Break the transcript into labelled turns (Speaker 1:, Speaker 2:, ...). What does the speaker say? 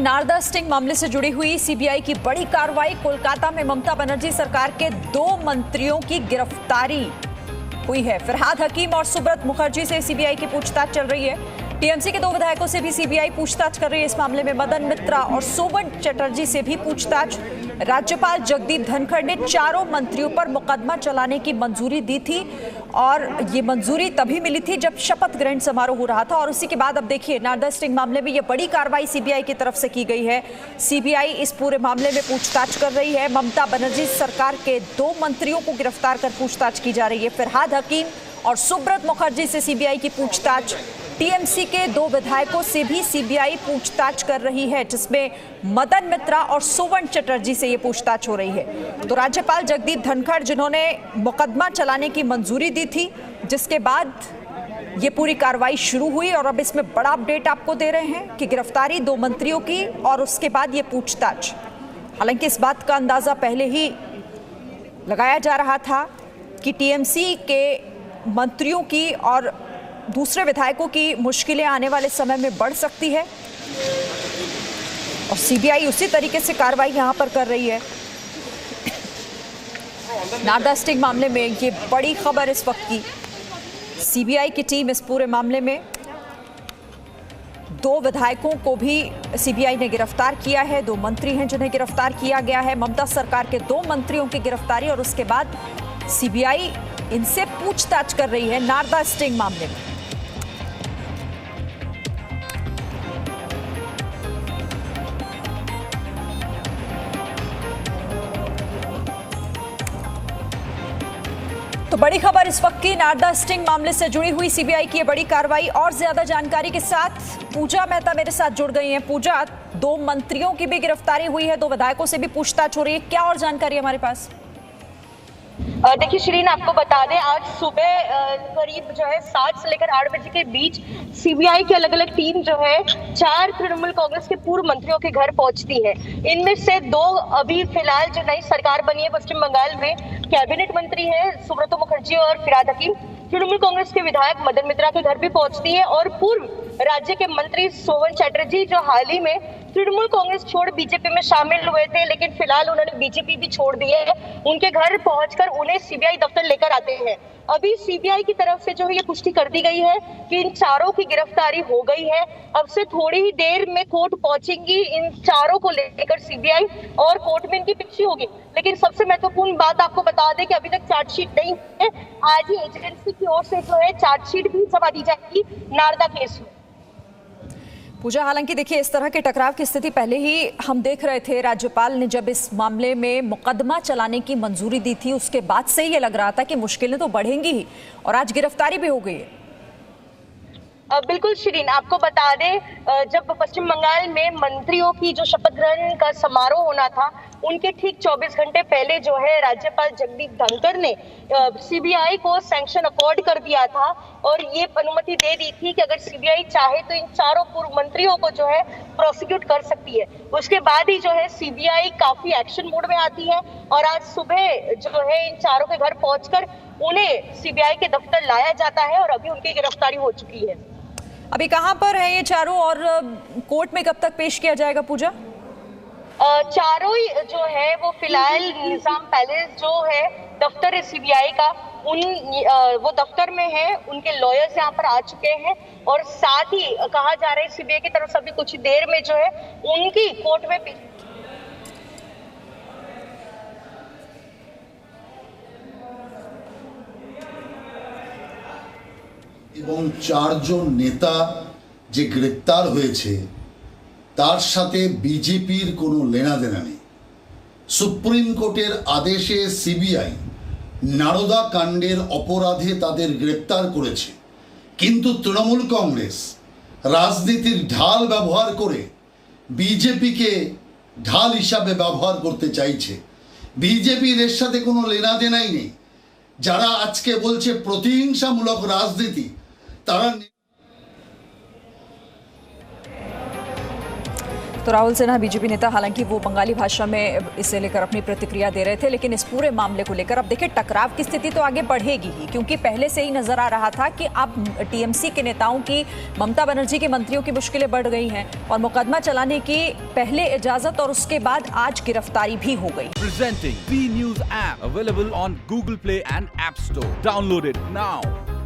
Speaker 1: Narada sting मामले से जुड़ी हुई सीबीआई की बड़ी कार्रवाई। कोलकाता में ममता बनर्जी सरकार के 2 मंत्रियों की गिरफ्तारी हुई है। फरहाद हकीम और सुब्रत मुखर्जी से सीबीआई की पूछताछ चल रही है। टीएमसी के 2 विधायकों से भी सीबीआई पूछताछ कर रही है। इस मामले में मदन मित्रा और सोवन चटर्जी से भी पूछताछ। राज्यपाल जगदीप धनखड़ ने 4 मंत्रियों पर मुकदमा चलाने की मंजूरी दी थी और ये मंजूरी तभी मिली थी जब शपथ ग्रहण समारोह हो रहा था। और उसी के बाद अब देखिए नारदा स्टिंग मामले में ये बड़ी कार्रवाई सीबीआई की तरफ से की गई है। सीबीआई इस पूरे मामले में पूछताछ कर रही है। ममता बनर्जी सरकार के 2 मंत्रियों को गिरफ्तार कर पूछताछ की जा रही है। फरहाद हकीम और सुब्रत मुखर्जी से सीबीआई की पूछताछ। टीएमसी के 2 विधायकों से भी सीबीआई पूछताछ कर रही है, जिसमें मदन मित्रा और सोवन चटर्जी से ये पूछताछ हो रही है। तो राज्यपाल जगदीप धनखड़ जिन्होंने मुकदमा चलाने की मंजूरी दी थी, जिसके बाद ये पूरी कार्रवाई शुरू हुई और अब इसमें बड़ा अपडेट आपको दे रहे हैं कि गिरफ्तारी 2 मंत्रियों की और उसके बाद ये पूछताछ। हालांकि इस बात का अंदाजा पहले ही लगाया जा रहा था कि टीएमसी के मंत्रियों की और दूसरे विधायकों की मुश्किलें आने वाले समय में बढ़ सकती है और सीबीआई उसी तरीके से कार्रवाई यहां पर कर रही है। नारदा स्टिंग मामले में ये बड़ी खबर इस वक्त की। सीबीआई की टीम इस पूरे मामले में 2 विधायकों को भी सीबीआई ने गिरफ्तार किया है। 2 मंत्री हैं जिन्हें गिरफ्तार किया गया है। ममता सरकार के 2 मंत्रियों की गिरफ्तारी और उसके बाद सीबीआई इनसे पूछताछ कर रही है नारदा स्टिंग मामले में। तो बड़ी खबर इस वक्त की नारदा स्टिंग मामले से जुड़ी हुई सीबीआई की ये बड़ी कार्रवाई। और ज्यादा जानकारी के साथ पूजा मेहता मेरे साथ जुड़ गई हैं। पूजा, 2 मंत्रियों की भी गिरफ्तारी हुई है, 2 विधायकों से भी पूछताछ हो रही है, क्या और जानकारी हमारे पास?
Speaker 2: देखिए शिरीन, आपको बता दें आज सुबह करीब जो है 7 से लेकर 8 बजे के बीच सीबीआई की अलग अलग टीम जो है 4 तृणमूल कांग्रेस के पूर्व मंत्रियों के घर पहुंचती है। इनमें से 2 अभी फिलहाल जो नई सरकार बनी है पश्चिम बंगाल में कैबिनेट मंत्री है सुब्रत मुखर्जी और फरहाद हकीम। तृणमूल कांग्रेस के विधायक मदन मित्रा के घर भी पहुंचती है और पूर्व राज्य के मंत्री सोवन चटर्जी जो हाल ही में तृणमूल कांग्रेस छोड़ बीजेपी में शामिल हुए थे, लेकिन फिलहाल उन्होंने बीजेपी भी छोड़ दी है, उनके घर पहुंचकर उन्हें सीबीआई दफ्तर लेकर आते हैं। अभी सीबीआई की तरफ से जो है ये पुष्टि कर दी गई है कि इन 4 की गिरफ्तारी हो गई है। अब से थोड़ी ही देर में कोर्ट पहुंचेंगी इन 4 को लेकर सीबीआई और कोर्ट में इनकी पेशी होगी। लेकिन सबसे महत्वपूर्ण बात आपको बता दें कि अभी तक चार्जशीट नहीं है। आज ही एजेंसी की ओर से जो है चार्जशीट भी जमा दी जाएगी नारदा केस में।
Speaker 1: पूजा, हालांकि देखिए इस तरह के टकराव की स्थिति पहले ही हम देख रहे थे। राज्यपाल ने जब इस मामले में मुकदमा चलाने की मंजूरी दी थी उसके बाद से ये लग रहा था कि मुश्किलें तो बढ़ेंगी ही और आज गिरफ्तारी भी हो गई है।
Speaker 2: बिल्कुल शिरीन, आपको बता दें जब पश्चिम बंगाल में मंत्रियों की जो शपथ ग्रहण का समारोह होना था उनके ठीक 24 घंटे पहले जो है राज्यपाल जगदीप धनखड़ ने सीबीआई को सैंक्शन अकॉर्ड कर दिया था और ये अनुमति दे दी थी कि अगर सीबीआई चाहे तो इन 4 पूर्व मंत्रियों को जो है प्रोसिक्यूट कर सकती है। उसके बाद ही जो है सीबीआई काफी एक्शन मोड में आती है और आज सुबह जो है इन 4 के घर पहुंचकर उन्हें सीबीआई के दफ्तर लाया जाता है और अभी उनकी गिरफ्तारी हो चुकी है।
Speaker 1: अभी कहां पर है ये 4 और कोर्ट में कब तक पेश किया जाएगा पूजा?
Speaker 2: 4 जो है वो फिलहाल निजाम पैलेस जो है दफ्तर है सीबीआई का वो दफ्तर में है। उनके लॉयर्स यहाँ पर आ चुके हैं और साथ ही कहा जा रहा है सीबीआई की तरफ से अभी कुछ देर में जो है उनकी कोर्ट में
Speaker 3: এবং 4 জন নেতা যে গ্রেপ্তার হয়েছে তার সাথে বিজেপির কোনো লেনাদেনা নেই। সুপ্রিম কোর্টের আদেশে সিবিআই নারদা কাণ্ডের অপরাধে তাদের গ্রেপ্তার করেছে, কিন্তু তৃণমূল কংগ্রেস রাজনীতির ঢাল ব্যবহার করে বিজেপিকে ঢাল হিসাবে ব্যবহার করতে চাইছে। বিজেপির এর সাথে কোনো লেনাদেনাই নেই। যারা আজকে বলছে প্রতিহিংসামূলক রাজনীতি তারা
Speaker 1: तो राहुल सिन्हा बीजेपी नेता, हालांकि वो बंगाली भाषा में इसे लेकर अपनी प्रतिक्रिया दे रहे थे, लेकिन इस पूरे मामले को लेकर अब देखिए टकराव की स्थिति तो आगे बढ़ेगी ही, क्योंकि पहले से ही नजर आ रहा था कि अब टीएमसी के नेताओं की, ममता बनर्जी के मंत्रियों की मुश्किलें बढ़ गई हैं और मुकदमा चलाने की पहले इजाजत और उसके बाद आज गिरफ्तारी भी हो गई।
Speaker 4: Presenting B News app available on Google Play and App Store. Download it now.